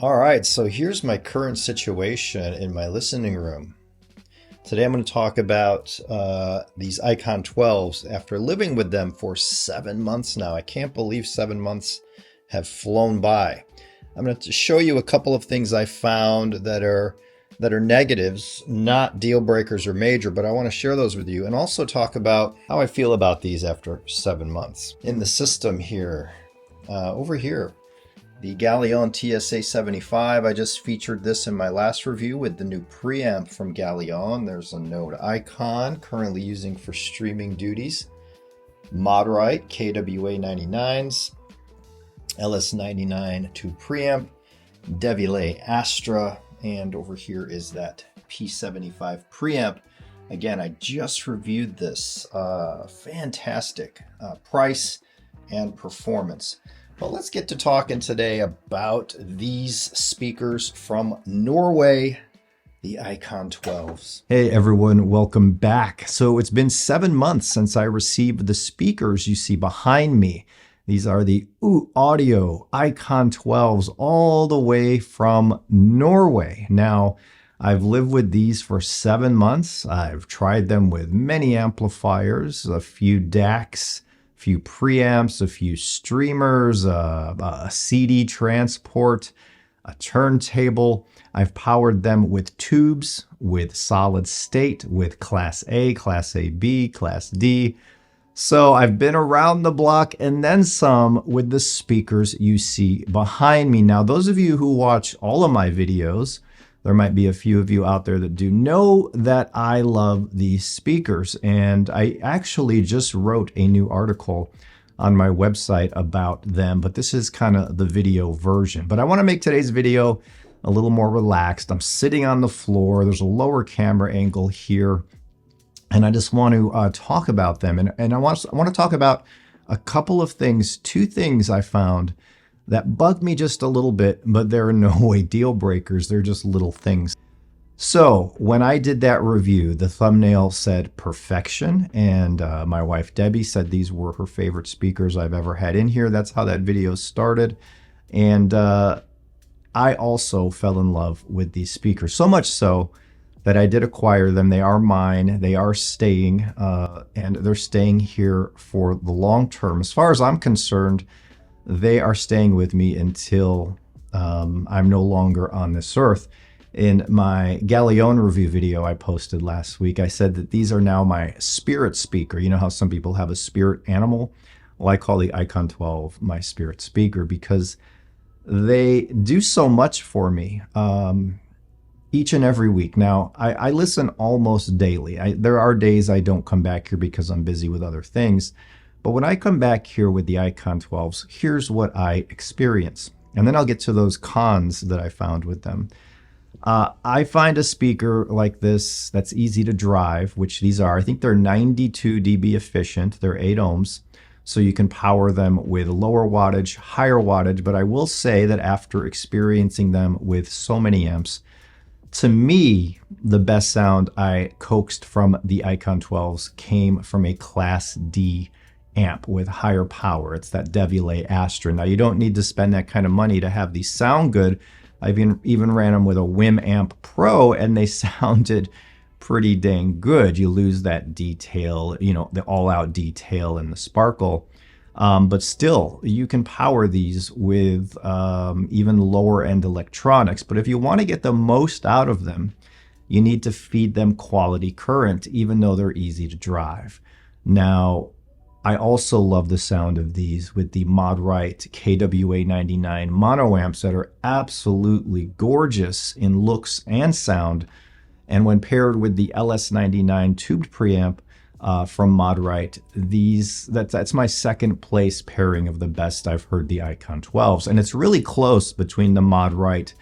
All right, so here's my current situation in my listening room. Today I'm going to talk about these Icon 12s after living with them for 7 months now. I can't believe 7 months have flown by. I'm going to show you a couple of things I found that are negatives, not deal breakers or major, but I want to share those with you and also talk about how I feel about these after 7 months. In the system here, over here, the Galleon TSA 75, I just featured this in my last review with the new preamp from Galleon. There's a Node icon currently using for streaming duties. Modrite KWA 99s, LS99 2 preamp, Devilé Astra, and over here is that P75 preamp. Again, I just reviewed this. Fantastic price and performance. But let's get to talking today about these speakers from Norway, the Icon 12s. Hey everyone, welcome back. So it's been 7 months since I received the speakers you see behind me. These are the Audio Icon 12s all the way from Norway. Now, I've lived with these for 7 months. I've tried them with many amplifiers, a few DACs, a few preamps, a few streamers, a CD transport, a turntable. I've powered them with tubes, with solid state, with Class A, Class AB, Class D. So I've been around the block and then some with the speakers you see behind me. Now, those of you who watch all of my videos, there might be a few of you out there that do know that I love these speakers. And I actually just wrote a new article on my website about them, but this is kind of the video version. But I want to make today's video a little more relaxed. I'm sitting on the floor. There's a lower camera angle here. And I just want to talk about them. And I want to talk about a couple of things, two things I found that bugged me just a little bit, but they're in no way deal breakers. They're just little things. So when I did that review, the thumbnail said perfection. And my wife, Debbie, said these were her favorite speakers I've ever had in here. That's how that video started. And I also fell in love with these speakers, so much so that I did acquire them. They are mine. They are staying, and they're staying here for the long term. As far as I'm concerned, they are staying with me until I'm no longer on this earth. In my Galleon review video I posted last week, I said that these are now my spirit speaker. You know how some people have a spirit animal? Well, I call the Icon 12 my spirit speaker because they do so much for me. Each and every week. Now, I listen almost daily. There are days I don't come back here because I'm busy with other things. But when I come back here with the Icon 12s, here's what I experience. And then I'll get to those cons that I found with them. I find a speaker like this that's easy to drive, which these are. I think they're 92 dB efficient. They're 8 ohms. So you can power them with lower wattage, higher wattage. But I will say that after experiencing them with so many amps, to me, the best sound I coaxed from the Icon 12s came from a Class D amp with higher power. It's that Devilé Astra. Now, you don't need to spend that kind of money to have these sound good. I've even ran them with a Wim Amp Pro, and they sounded pretty dang good. You lose that detail, the all-out detail and the sparkle. But still, you can power these with even lower-end electronics. But if you want to get the most out of them, you need to feed them quality current, even though they're easy to drive. Now, I also love the sound of these with the Modrite KWA 99 mono amps that are absolutely gorgeous in looks and sound. And when paired with the LS99 tubed preamp, from Modrite, that's my second place pairing of the best I've heard the Icon 12s. And it's really close between the Modrite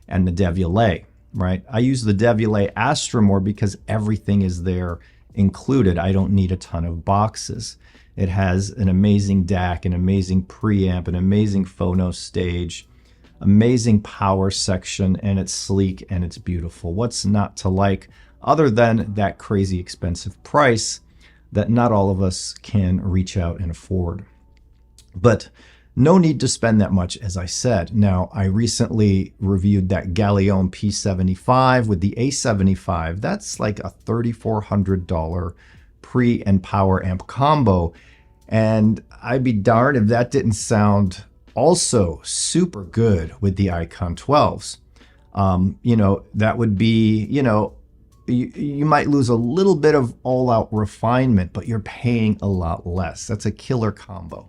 and the Devilé, right? I use the Devilé Astra more because everything is there included. I don't need a ton of boxes. It has an amazing DAC, an amazing preamp, an amazing phono stage, amazing power section, and it's sleek and it's beautiful. What's not to like other than that crazy expensive price that not all of us can reach out and afford? But No need to spend that much, as I said. Now, I recently reviewed that Gallione P75 with the A75. That's like a $3,400 pre and power amp combo. And I'd be darned if that didn't sound also super good with the Icon 12s. That would be, you might lose a little bit of all-out refinement, but you're paying a lot less. That's a killer combo.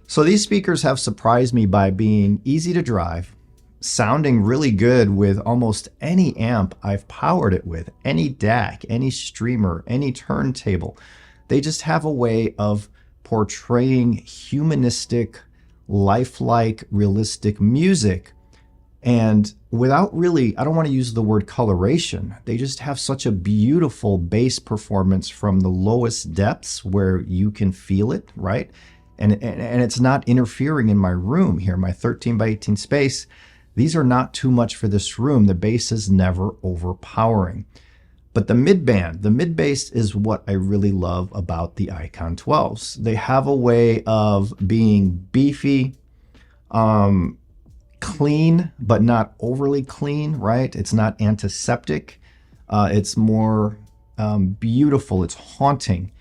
So these speakers have surprised me by being easy to drive, sounding really good with almost any amp I've powered it with, any DAC, any streamer, any turntable. They just have a way of portraying humanistic, lifelike, realistic music. And without really, I don't want to use the word coloration, they just have such a beautiful bass performance from the lowest depths where you can feel it, right? And it's not interfering in my room here, my 13 by 18 space. These are not too much for this room. The bass is never overpowering. But the mid bass is what I really love about the Icon 12s. They have a way of being beefy, clean, but not overly clean, right? It's not antiseptic. It's more beautiful. It's haunting.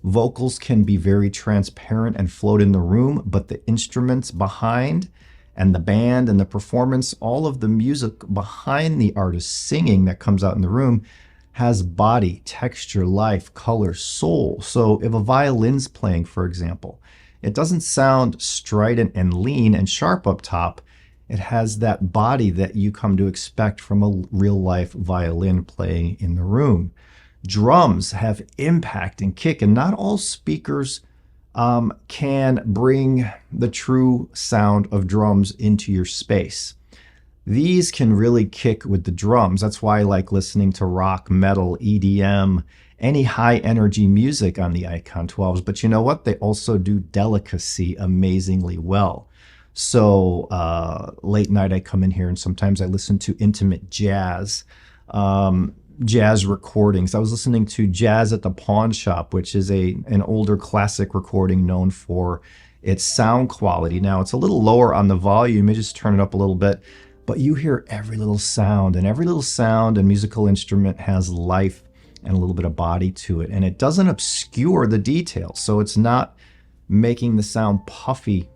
Vocals can be very transparent and float in the room, but the instruments behind and the band and the performance, all of the music behind the artist singing that comes out in the room has body, texture, life, color, soul. So if a violin's playing, for example, it doesn't sound strident and lean and sharp up top. It has that body that you come to expect from a real life violin playing in the room. Drums have impact and kick, and not all speakers can bring the true sound of drums into your space. These can really kick with the drums. That's why I like listening to rock, metal, EDM, any high energy music on the Icon 12s. But you know what? They also do delicacy amazingly well. So late night I come in here and sometimes I listen to intimate jazz. Jazz recordings. I was listening to Jazz at the Pawn Shop, which is an older classic recording known for its sound quality. Now it's a little lower on the volume. You just turn it up a little bit, but you hear every little sound, and every little sound and musical instrument has life and a little bit of body to it. And it doesn't obscure the details. So it's not making the sound puffy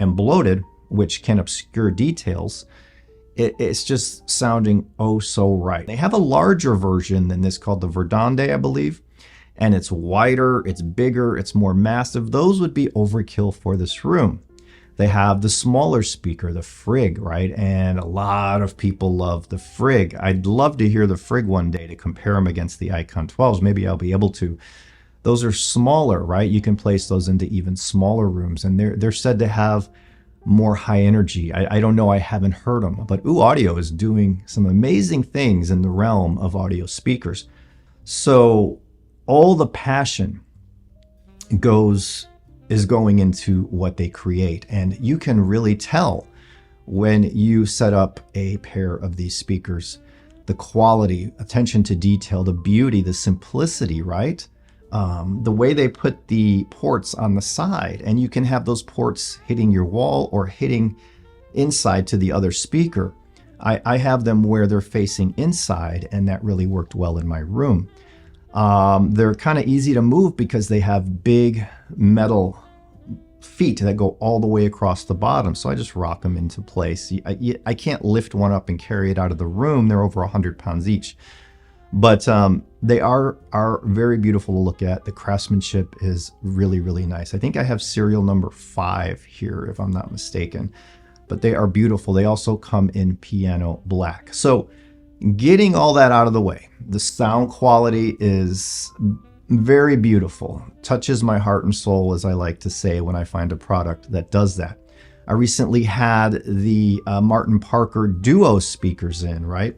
and bloated, which can obscure details. It's just sounding oh so right. They have a larger version than this called the Verdande, I believe, and it's wider, it's bigger, it's more massive. Those would be overkill for this room. They have the smaller speaker, the Frig, right? And a lot of people love the Frig. I'd love to hear the Frig one day to compare them against the Icon 12s. Maybe I'll be able to. Those are smaller, right? You can place those into even smaller rooms, and they're said to have more high energy. I don't know, I haven't heard them, but Audio is doing some amazing things in the realm of audio speakers. So all the passion is going into what they create, and you can really tell when you set up a pair of these speakers, the quality, attention to detail, the beauty, the simplicity, right? The way they put the ports on the side, and you can have those ports hitting your wall or hitting inside to the other speaker. I have them where they're facing inside, and that really worked well in my room. They're kind of easy to move because they have big metal feet that go all the way across the bottom. So I just rock them into place. I can't lift one up and carry it out of the room. They're over 100 pounds each. But they are very beautiful to look at. The craftsmanship is really, really nice. I think I have serial number 5 here, if I'm not mistaken. But they are beautiful. They also come in piano black. So getting all that out of the way, the sound quality is very beautiful. Touches my heart and soul, as I like to say, when I find a product that does that. I recently had the Martin Parker Duo speakers in, right?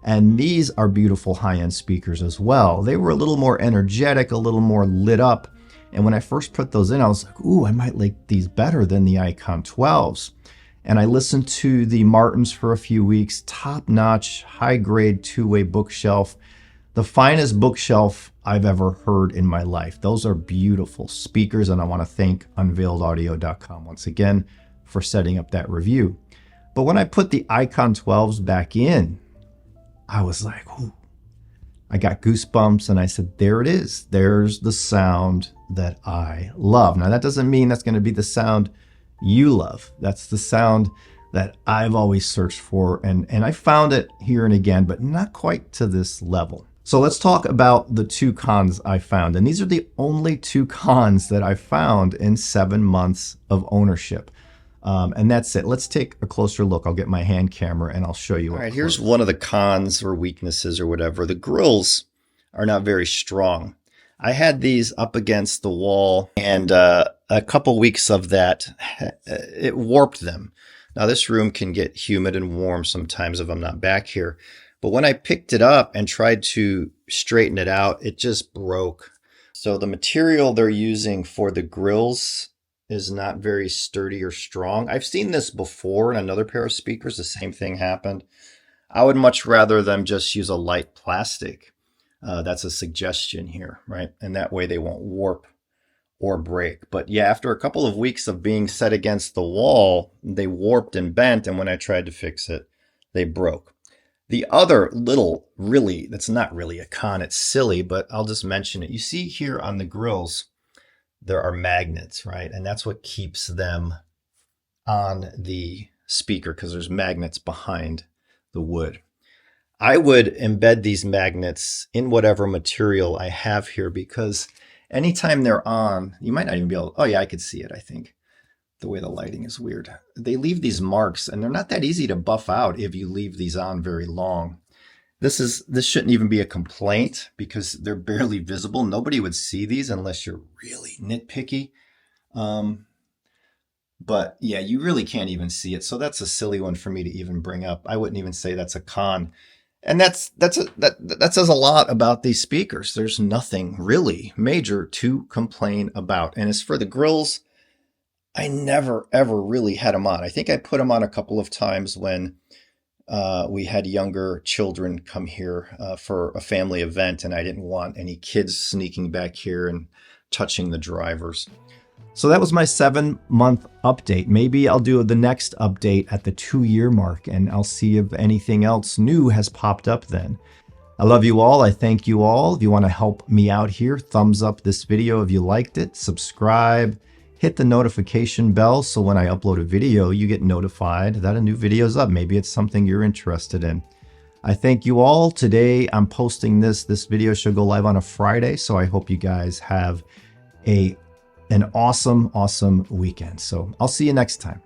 And these are beautiful high-end speakers as well. They were a little more energetic, a little more lit up. And when I first put those in, I was like, ooh, I might like these better than the Icon 12s. And I listened to the Martins for a few weeks, top-notch, high-grade, two-way bookshelf. The finest bookshelf I've ever heard in my life. Those are beautiful speakers, and I want to thank UnveiledAudio.com once again for for setting up that review. But when I put the Icon 12s back in, I was like, ooh, I got goosebumps, and I said, there it is. There's the sound that I love. Now, that doesn't mean that's going to be the sound you love. That's the sound that I've always searched for, and I found it here and again, but not quite to this level. So let's talk about the 2 cons I found. And these are the only 2 cons that I found in 7 months of ownership. And that's it. Let's take a closer look. I'll get my hand camera and I'll show you. All right, here's one of the cons or weaknesses or whatever. The grills are not very strong. I had these up against the wall, and a couple weeks of that, it warped them. Now, this room can get humid and warm sometimes if I'm not back here. But when I picked it up and tried to straighten it out, it just broke. So the material they're using for the grills is not very sturdy or strong. I've seen this before in another pair of speakers. The same thing happened. I would much rather them just use a light plastic. That's a suggestion here, right? And that way they won't warp or break. But yeah, after a couple of weeks of being set against the wall, they warped and bent. And when I tried to fix it, they broke. The other little, really, that's not really a con, it's silly, but I'll just mention it. You see here on the grills, there are magnets, right? And that's what keeps them on the speaker, because there's magnets behind the wood. I would embed these magnets in whatever material I have here, because anytime they're on, you might not even be able, oh yeah, I could see it, I think. The way the lighting is weird. They leave these marks, and they're not that easy to buff out if you leave these on very long. This shouldn't even be a complaint because they're barely visible. Nobody would see these unless you're really nitpicky. But yeah, you really can't even see it. So that's a silly one for me to even bring up. I wouldn't even say that's a con. And that says a lot about these speakers. There's nothing really major to complain about. And as for the grills, I never, ever really had them on. I think I put them on a couple of times when we had younger children come here for a family event, and I didn't want any kids sneaking back here and touching the drivers. So that was my 7-month update. Maybe I'll do the next update at the 2-year mark, and I'll see if anything else new has popped up then. I love you all. I thank you all. If you want to help me out here, thumbs up this video if you liked it, subscribe, hit the notification bell so when I upload a video, you get notified that a new video is up. Maybe it's something you're interested in. I thank you all. Today I'm posting this. This video should go live on a Friday, so I hope you guys have an awesome weekend. So I'll see you next time.